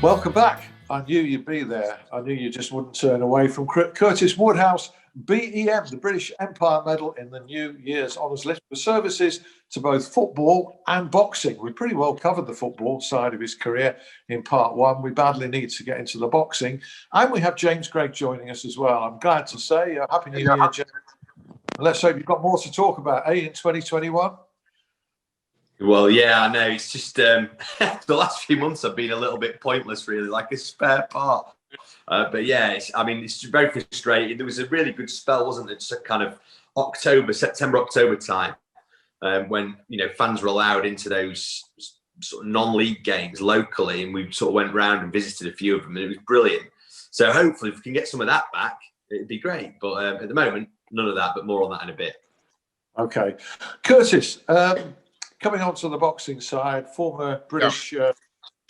Welcome back. I knew you'd be there. I knew you just wouldn't turn away from Curtis Woodhouse, BEM, the British Empire Medal in the New Year's Honours List for services to both football and boxing. We pretty well covered the football side of his career in part one. We badly need to get into the boxing. And we have James Gregg joining us as well. I'm glad to say, Happy New Year, James. Let's hope you've got more to talk about, in 2021? Well, yeah, I know. It's just the last few months have been a little bit pointless, really, like a spare part. But yeah, it's very frustrating. There was a really good spell, wasn't it? Just kind of September, October time, when fans were allowed into those sort of non-league games locally, and we sort of went round and visited a few of them, and it was brilliant. So hopefully, if we can get some of that back, it'd be great. But at the moment, none of that. But more on that in a bit. Okay, Curtis. Coming on to the boxing side, former British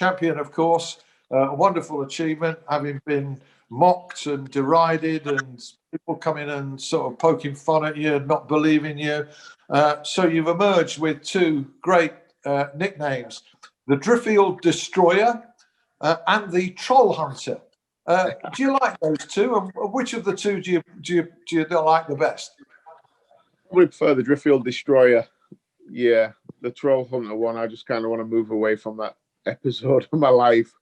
champion, of course, a wonderful achievement, having been mocked and derided and people coming and sort of poking fun at you and not believing you. So you've emerged with two great nicknames, the Driffield Destroyer and the Troll Hunter. Do you like those two? And which of the two do you like the best? I would prefer the Driffield Destroyer. Yeah, the Troll Hunter one, I just kind of want to move away from that episode of my life,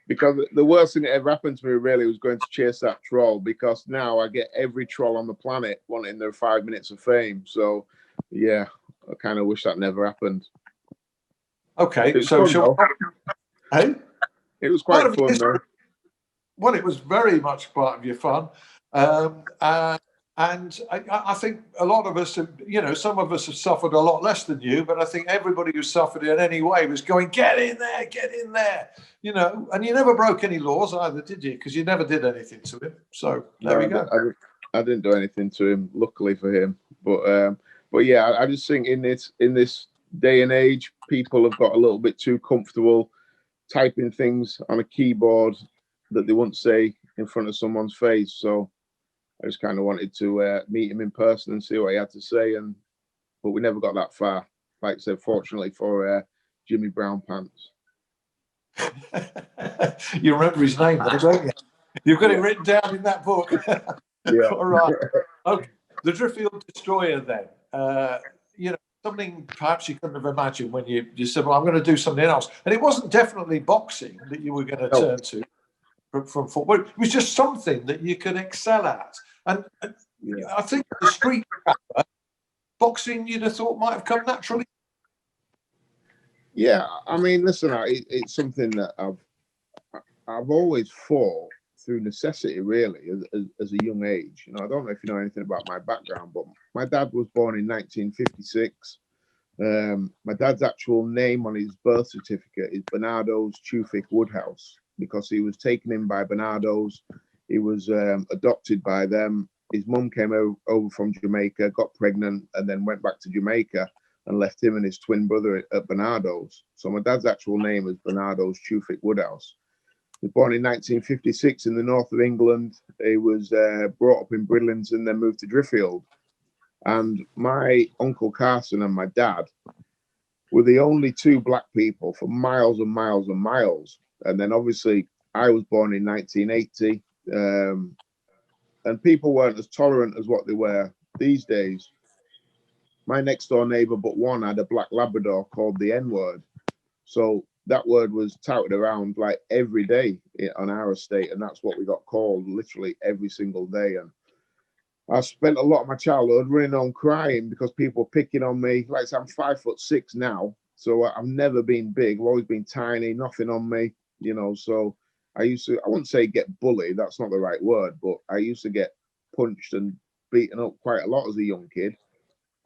because the worst thing that ever happened to me really was going to chase that troll, because now I get every troll on the planet wanting their 5 minutes of fame. So, yeah, I kind of wish that never happened. Okay, so hey? It was quite fun, though. Well, it was very much part of your fun. And I think a lot of us, some of us have suffered a lot less than you, but I think everybody who suffered in any way was going, get in there, and you never broke any laws either, did you? Because you never did anything to him. So there we go. I didn't do anything to him, luckily for him. But yeah, I just think in this day and age, people have got a little bit too comfortable typing things on a keyboard that they wouldn't say in front of someone's face. So I just kind of wanted to meet him in person and see what he had to say, but we never got that far. Like I said, fortunately for Jimmy Brown Pants. You remember his name, though, don't you? You've got it written down in that book. Yeah. All right. Okay. The Driffield Destroyer, then. Something perhaps you couldn't have imagined when you said, well, I'm going to do something else. And it wasn't definitely boxing that you were going to turn to from football. It was just something that you could excel at. And I think the street boxing, you'd have thought might have come naturally. Yeah, I mean, listen, it's something that I've always fought through necessity, really, as a young age. I don't know if you know anything about my background, but my dad was born in 1956. My dad's actual name on his birth certificate is Bernardo's Chufik Woodhouse, because he was taken in by Bernardo's. He was adopted by them. His mum came over from Jamaica, got pregnant, and then went back to Jamaica and left him and his twin brother at Bernardo's. So my dad's actual name is Bernardo's Chufik Woodhouse. He was born in 1956 in the north of England. He was brought up in Bridlington and then moved to Driffield. And my Uncle Carson and my dad were the only two black people for miles and miles and miles. And then obviously I was born in 1980. And people weren't as tolerant as what they were these days. My next door neighbor but one had a black Labrador called the N-word. So that word was touted around like every day on our estate, and that's what we got called literally every single day. And I spent a lot of my childhood running home crying because people were picking on me. Like I said, I'm 5'6" now, so I've never been big. I've always been tiny, nothing on me, so I wouldn't say get bullied, that's not the right word, but I used to get punched and beaten up quite a lot as a young kid.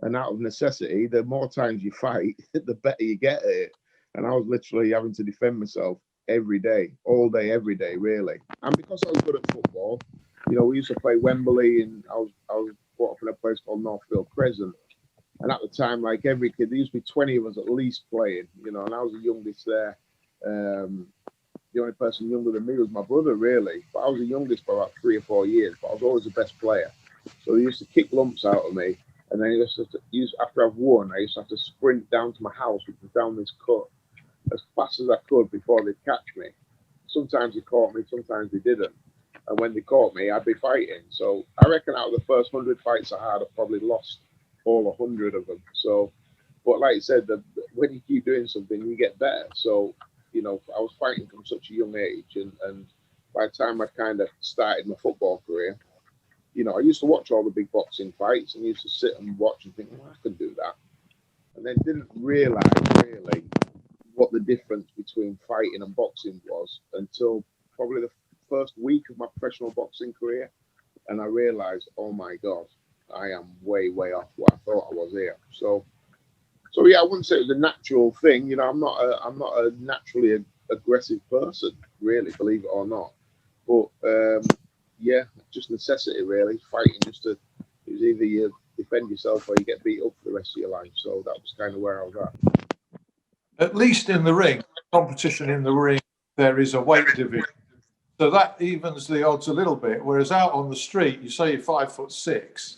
And out of necessity, the more times you fight, the better you get at it. And I was literally having to defend myself every day, all day, every day, really. And because I was good at football, we used to play Wembley, and I was brought up in a place called Northfield Crescent. And at the time, like every kid, there used to be 20 of us at least playing, and I was the youngest there. The only person younger than me was my brother, really. But I was the youngest for about 3 or 4 years, but I was always the best player. So they used to kick lumps out of me. And then after I've won, I used to have to sprint down to my house, which was down this cut, as fast as I could before they'd catch me. sometimes they caught me, sometimes they didn't. And when they caught me, I'd be fighting. So I reckon out of the first 100 fights I had, I probably lost all 100 of them. So, but like I said, when you keep doing something, you get better. So, you know, I was fighting from such a young age, and by the time I kind of started my football career, you know, I used to watch all the big boxing fights and used to sit and watch and think, well, I could do that. And then didn't realize really what the difference between fighting and boxing was until probably the first week of my professional boxing career. And I realized, oh my God, I am way, way off what I thought I was here. So yeah, I wouldn't say it was a natural thing. You know, I'm not a naturally aggressive person, really, believe it or not. But yeah, just necessity, really. Fighting just to, it was either you defend yourself or you get beat up for the rest of your life. So that was kind of where I was at. At least in the ring, competition in the ring, there is a weight division. So that evens the odds a little bit. Whereas out on the street, you say you're 5'6",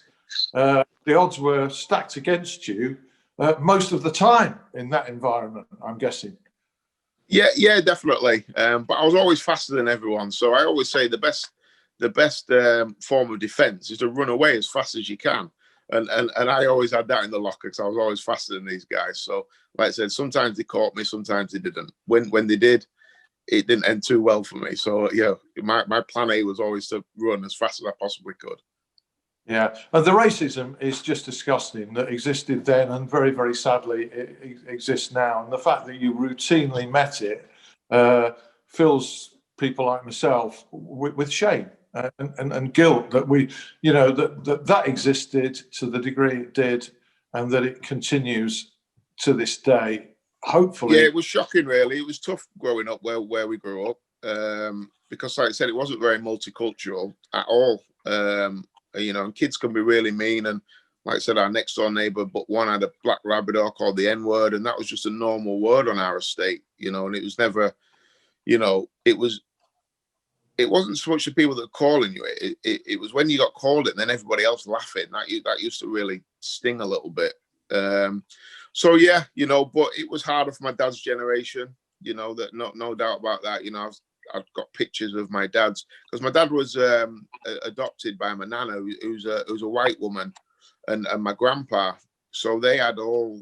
the odds were stacked against you most of the time in that environment, I'm guessing. Yeah, definitely. But I was always faster than everyone. So I always say the best form of defense is to run away as fast as you can. And I always had that in the locker because I was always faster than these guys. So like I said, sometimes they caught me, sometimes they didn't. When they did, it didn't end too well for me. So yeah, my plan A was always to run as fast as I possibly could. Yeah, and the racism is just disgusting that existed then, and very, very sadly it exists now. And the fact that you routinely met it fills people like myself with shame and guilt that we, you know, that existed to the degree it did, and that it continues to this day. Hopefully, Yeah, it was shocking, really. It was tough growing up where we grew up because, like I said, it wasn't very multicultural at all. You know, and kids can be really mean. And like I said, our next door neighbor, but one had a black Labrador called the N word, and that was just a normal word on our estate, you know, and it was never, you know, it wasn't so much the people that were calling you it was when you got called it and then everybody else laughing. That used to really sting a little bit. So yeah, you know, but it was harder for my dad's generation, you know, that no doubt about that. You know, I've got pictures of my dad's because my dad was adopted by my nana, who's a white woman, and my grandpa. So they had all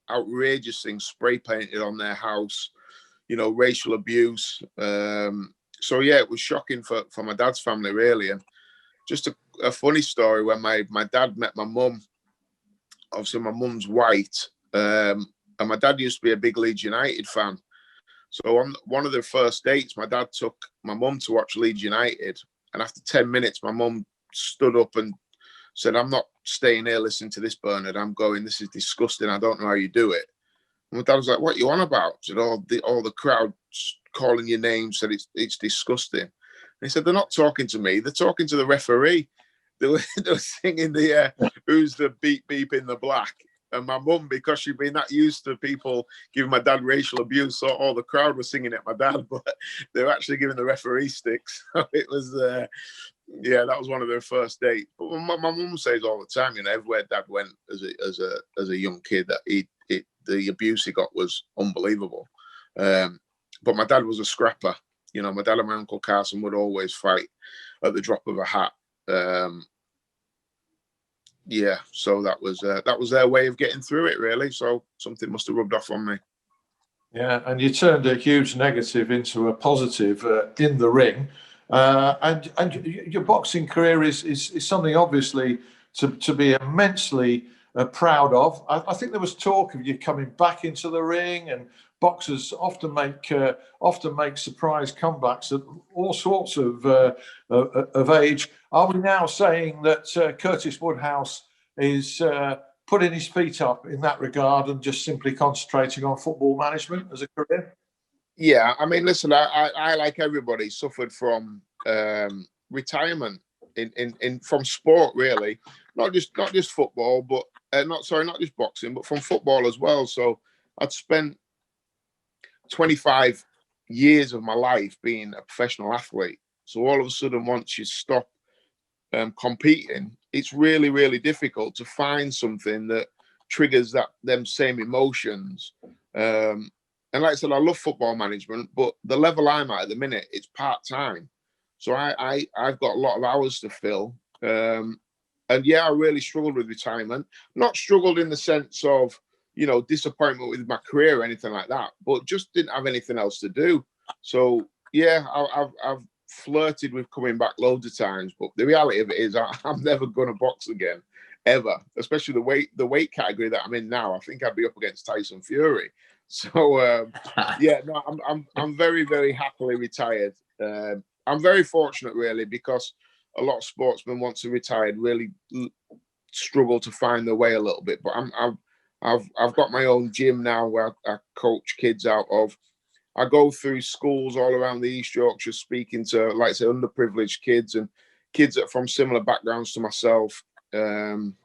outrageous things spray painted on their house, you know, racial abuse. So yeah, it was shocking for my dad's family, really. And just a funny story when my dad met my mum. Obviously, my mum's white, and my dad used to be a big Leeds United fan. So on one of the first dates, my dad took my mum to watch Leeds United, and after 10 minutes, my mum stood up and said, "I'm not staying here listening to this, Bernard. I'm going. This is disgusting. I don't know how you do it." And my dad was like, "What are you on about?" Said, all the crowd calling your name, said it's disgusting. And he said, "They're not talking to me. They're talking to the referee." They were singing the "Who's the beep beep in the black?" And my mum, because she'd been that used to people giving my dad racial abuse, so all the crowd was singing at my dad, but they were actually giving the referee sticks. So it was, yeah, that was one of their first dates. But my mum says all the time, you know, everywhere dad went as a young kid, that the abuse he got was unbelievable. But my dad was a scrapper. You know, my dad and my uncle Carson would always fight at the drop of a hat. Yeah, so that was their way of getting through it, really. So something must have rubbed off on me. yeah, and you turned a huge negative into a positive in the ring, and your boxing career is something obviously to be immensely proud of. I think there was talk of you coming back into the ring, and boxers often make surprise comebacks at all sorts of age. Are we now saying that Curtis Woodhouse is putting his feet up in that regard and just simply concentrating on football management as a career? Yeah, I mean, listen, I like everybody suffered from retirement in from sport, really, not just football, but not just boxing, but from football as well. So I'd spent 25 years of my life being a professional athlete. So all of a sudden, once you stop competing, it's really, really difficult to find something that triggers them same emotions. And like I said, I love football management, but the level I'm at the minute, it's part-time. So I've got a lot of hours to fill. And yeah, I really struggled with retirement. Not struggled in the sense of, disappointment with my career or anything like that, but just didn't have anything else to do. So yeah, I've flirted with coming back loads of times, but the reality of it is I'm never going to box again, ever. Especially the weight category that I'm in now. I think I'd be up against Tyson Fury. So yeah, no, I'm very, very happily retired. I'm very fortunate, really, because a lot of sportsmen, once they're retired, really struggle to find their way a little bit. But I've got my own gym now where I coach kids out of. I go through schools all around the East Yorkshire, speaking to, like I say, underprivileged kids and kids that are from similar backgrounds to myself. And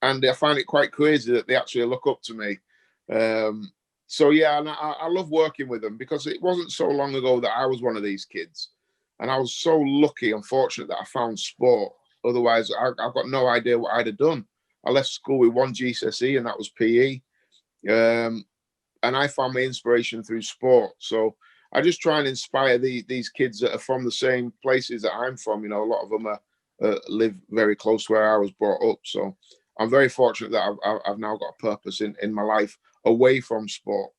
I find it quite crazy that they actually look up to me. So yeah, and I love working with them, because it wasn't so long ago that I was one of these kids, and I was so lucky and fortunate that I found sport. Otherwise, I've got no idea what I'd have done. I left school with one GCSE, and that was PE. And I found my inspiration through sport. So I just try and inspire these kids that are from the same places that I'm from. A lot of them live very close to where I was brought up. So I'm very fortunate that I've now got a purpose in my life away from sport.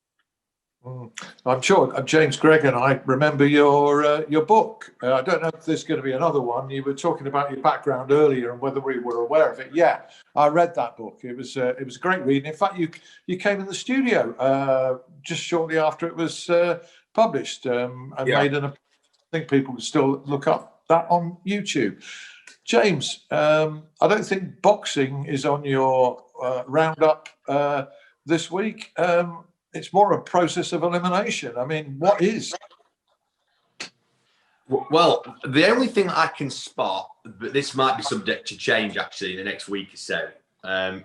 I'm sure James Gregg and I remember your book. I don't know if there's going to be another one. You were talking about your background earlier and whether we were aware of it. Yeah, I read that book. It was a great reading. In fact, you came in the studio just shortly after it was published and made an. I think people can still look up that on YouTube. James, I don't think boxing is on your roundup this week. It's more a process of elimination. I mean, what is? Well, the only thing I can spot, but this might be subject to change actually in the next week or so,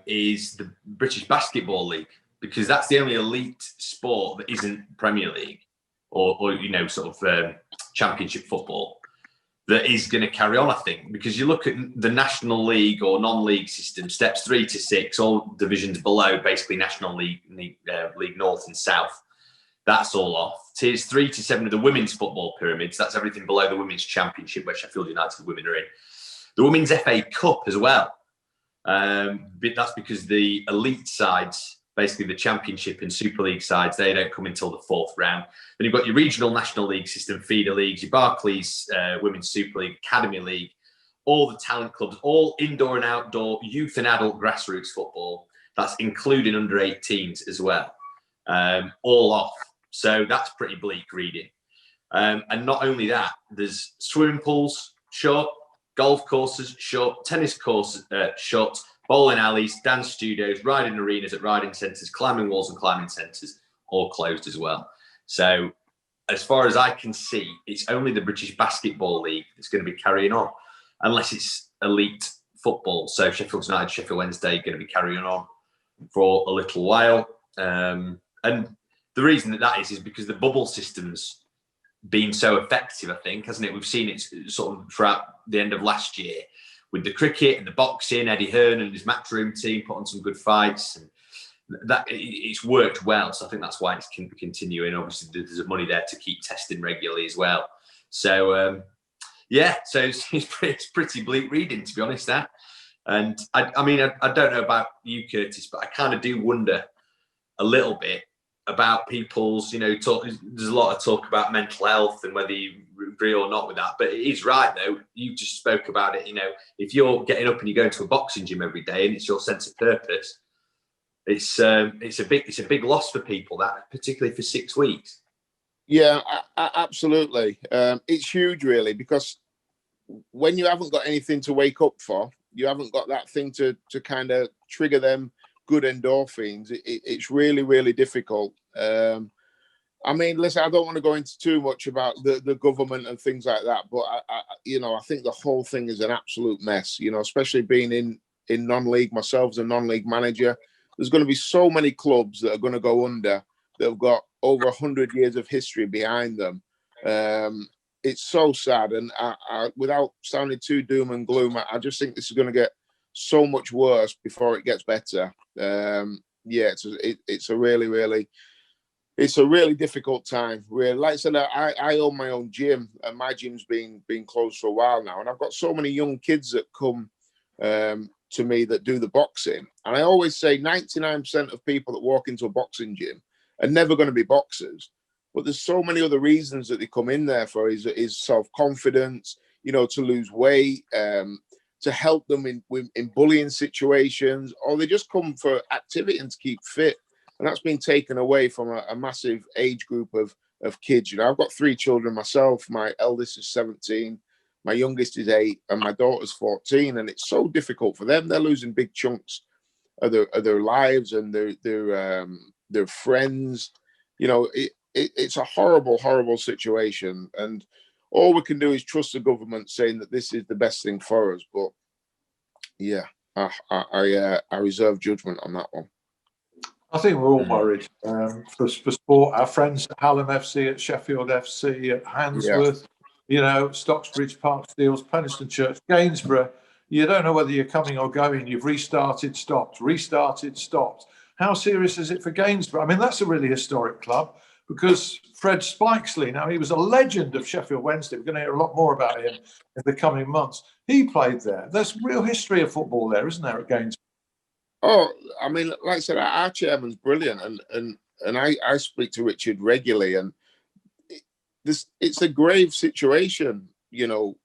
is the British Basketball League, because that's the only elite sport that isn't Premier League or sort of Championship football that is going to carry on, I think, because you look at the National League or non-league system, steps 3 to 6, all divisions below, basically National League, League North and South. That's all off. Tiers 3 to 7 of the women's football pyramids. That's everything below the Women's Championship, where Sheffield United women are in. The Women's FA Cup as well. That's because the elite sides, basically the Championship and Super League sides, they don't come until the 4th round. Then you've got your regional National League system, feeder leagues, your Barclays Women's Super League, Academy League, all the talent clubs, all indoor and outdoor youth and adult grassroots football. That's including under 18s as well. All off. So that's pretty bleak reading. And not only that, there's swimming pools, shut, golf courses, shut, tennis courses, shut, bowling alleys, dance studios, riding arenas at riding centres, climbing walls and climbing centres, all closed as well. So as far as I can see, it's only the British Basketball League that's going to be carrying on, unless it's elite football. So Sheffield United, Sheffield Wednesday are going to be carrying on for a little while. And the reason that is because the bubble system's been so effective, I think, hasn't it? We've seen it sort of throughout the end of last year with the cricket and the boxing. Eddie Hearn and his matchroom team put on some good fights, and that it's worked well. So I think that's why it's continuing. Obviously, there's money there to keep testing regularly as well. So so it's pretty bleak reading, to be honest. That, and I mean, I don't know about you, Curtis, but I kind of do wonder a little bit about people's, talk. There's a lot of talk about mental health and whether you agree or not with that. But it is right, though. You just spoke about it. If you're getting up and you go to a boxing gym every day and it's your sense of purpose, it's a big loss for people, that particularly for 6 weeks. Yeah, absolutely. It's huge, really, because when you haven't got anything to wake up for, you haven't got that thing to kind of trigger them good endorphins. It's really, really difficult. I mean, listen, I don't want to go into too much about the government and things like that, but I think the whole thing is an absolute mess. Especially being in non-league myself as a non-league manager, there's going to be so many clubs that are going to go under that have got over 100 years of history behind them. It's so sad, and I, without sounding too doom and gloom, I just think this is going to get so much worse before it gets better. It's a really, really It's a really difficult time. Really, like I said, I own my own gym, and my gym's been closed for a while now. And I've got so many young kids that come to me that do the boxing. And I always say 99% of people that walk into a boxing gym are never going to be boxers. But there's so many other reasons that they come in there for is self-confidence, you know, to lose weight, to help them in bullying situations, or they just come for activity and to keep fit. And that's been taken away from a massive age group of kids. You know, I've got 3 children myself. My eldest is 17, my youngest is 8, and my daughter's 14. And it's so difficult for them. They're losing big chunks of their lives and their friends. You know, it's a horrible, horrible situation. And all we can do is trust the government saying that this is the best thing for us. But yeah, I reserve judgment on that one. I think we're all worried for sport. Our friends at Hallam FC, at Sheffield FC, at Handsworth, you know, Stocksbridge, Park Steels, Penistone Church, Gainsborough. You don't know whether you're coming or going. You've restarted, stopped, restarted, stopped. How serious is it for Gainsborough? I mean, that's a really historic club because Fred Spikesley, now he was a legend of Sheffield Wednesday. We're going to hear a lot more about him in the coming months. He played there. There's real history of football there, isn't there, at Gainsborough? Oh, I mean, like I said, our chairman's brilliant, and I speak to Richard regularly, and it's a grave situation, you know,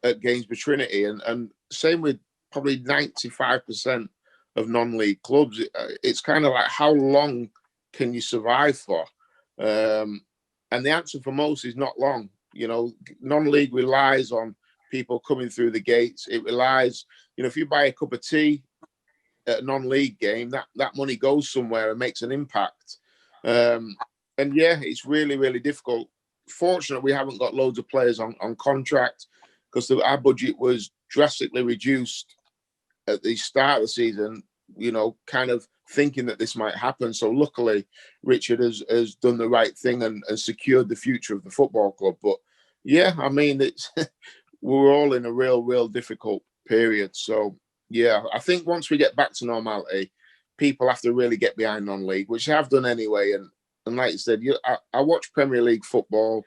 at Gainsborough Trinity, and same with probably 95% of non-league clubs. It's kind of like, how long can you survive for? And the answer for most is not long. You know, non-league relies on people coming through the gates. It relies, you know, if you buy a cup of tea at a non-league game, that money goes somewhere and makes an impact. And yeah, it's really, really difficult. Fortunately, we haven't got loads of players on contract because our budget was drastically reduced at the start of the season, you know, kind of thinking that this might happen. So luckily, Richard has done the right thing and secured the future of the football club. But yeah, I mean, it's we're all in a real difficult period. So yeah, I think once we get back to normality, people have to really get behind non-league, which they have done anyway. And like you said, I watch Premier League football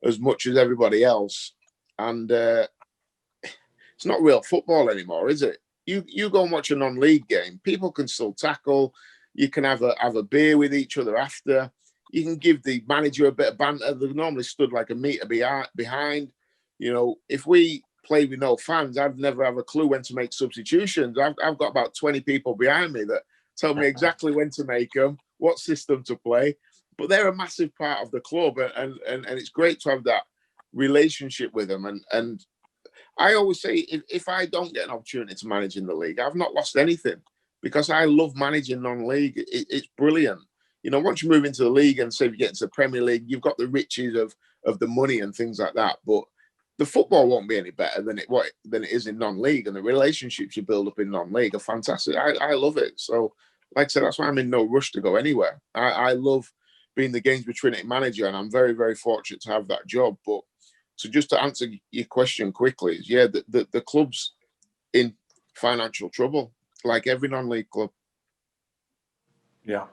as much as everybody else, and it's not real football anymore, is it? You go and watch a non-league game, people can still tackle. You can have a beer with each other after. You can give the manager a bit of banter. They're normally stood like a metre behind. You know, if we play with no fans, I'd never have a clue when to make substitutions. I've got about 20 people behind me that tell me exactly when to make them, what system to play. But they're a massive part of the club, and it's great to have that relationship with them. And I always say, if I don't get an opportunity to manage in the league, I've not lost anything, because I love managing non-league. It's brilliant. You know, once you move into the league and say you get into the Premier League, you've got the riches of the money and things like that. But the football won't be any better than it is in non-league, and the relationships you build up in non-league are fantastic. I love it. So, like I said, that's why I'm in no rush to go anywhere. I love being the Gainsborough Trinity manager, and I'm very, very fortunate to have that job. But so just to answer your question quickly, is yeah, the club's in financial trouble, like every non-league club. Yeah,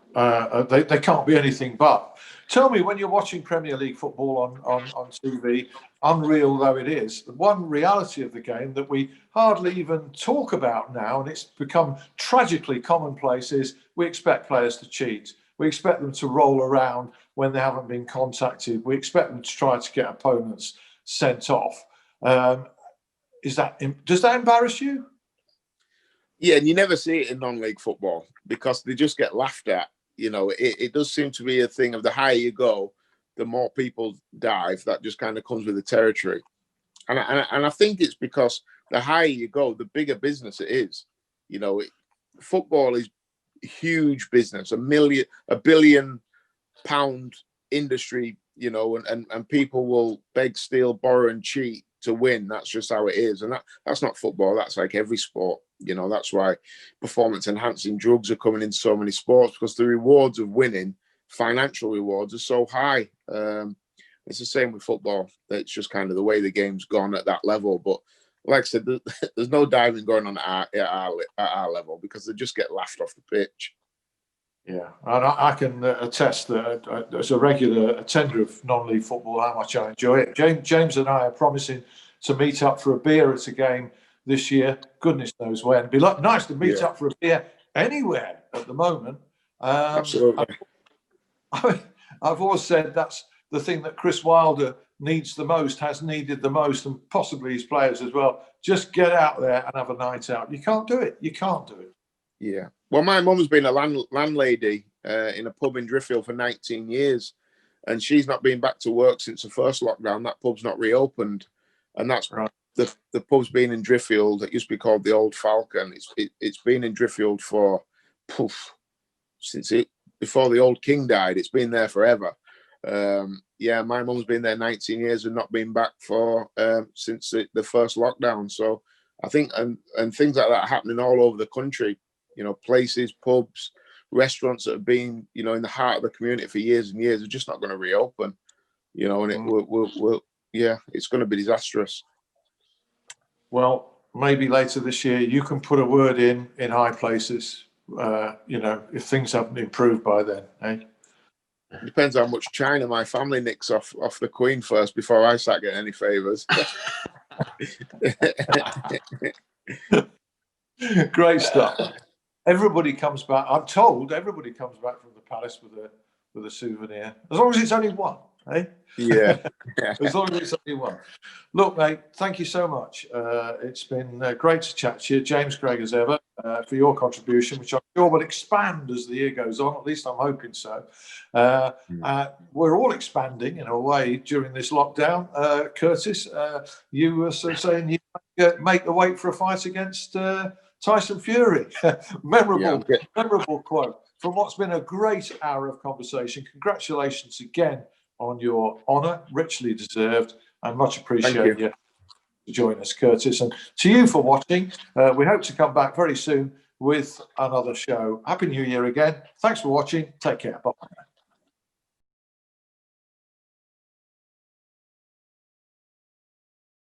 they can't be anything but. Tell me, when you're watching Premier League football on TV, unreal though it is, the one reality of the game that we hardly even talk about now, and it's become tragically commonplace, is we expect players to cheat. We expect them to roll around when they haven't been contacted. We expect them to try to get opponents sent off. Does that embarrass you? Yeah, and you never see it in non-league football because they just get laughed at. You know, it does seem to be a thing of the higher you go, the more people dive. That just kind of comes with the territory. And I think it's because the higher you go, the bigger business it is. You know, football is huge business, £1 billion industry, you know, and people will beg, steal, borrow, and cheat to win. That's just how it is. And that's not football. That's like every sport. You know, that's why performance enhancing drugs are coming in so many sports, because the rewards of winning, financial rewards, are so high. It's the same with football. It's just kind of the way the game's gone at that level. But like I said, there's no diving going on at our level, because they just get laughed off the pitch. Yeah, and I can attest that as a regular attender of non-league football, how much I enjoy it. James and I are promising to meet up for a beer at a game this year. Goodness knows when. It'd be nice to meet up for a beer anywhere at the moment. Absolutely. I've always said that's the thing that Chris Wilder needs the most, has needed the most, and possibly his players as well. Just get out there and have a night out. You can't do it. You can't do it. Yeah. Well, my mum's been a landlady in a pub in Driffield for 19 years, and she's not been back to work since the first lockdown. That pub's not reopened, and that's right. The pub's been in Driffield. It used to be called the Old Falcon. It's been in Driffield for before the old king died. It's been there forever. Yeah, my mum's been there 19 years and not been back for since the first lockdown. So I think and things like that happening all over the country. You know, places, pubs, restaurants that have been, you know, in the heart of the community for years and years are just not going to reopen. You know, and it's going to be disastrous. Well, maybe later this year you can put a word in high places. You know, if things haven't improved by then, eh? It depends how much China my family nicks off the Queen first before I start getting any favours. Great stuff. Everybody comes back. I'm told everybody comes back from the palace with a souvenir, as long as it's only one, eh? Yeah. As long as it's only one. Look, mate, thank you so much. It's been great to chat to you, James Craig, as ever, for your contribution, which I'm sure will expand as the year goes on. At least I'm hoping so. We're all expanding in a way during this lockdown. Curtis, you were sort of saying you make the weight for a fight against Tyson Fury. Memorable quote from what's been a great hour of conversation. Congratulations again on your honour, richly deserved, and much appreciate you to join us, Curtis. And to you for watching. We hope to come back very soon with another show. Happy New Year again. Thanks for watching. Take care. Bye.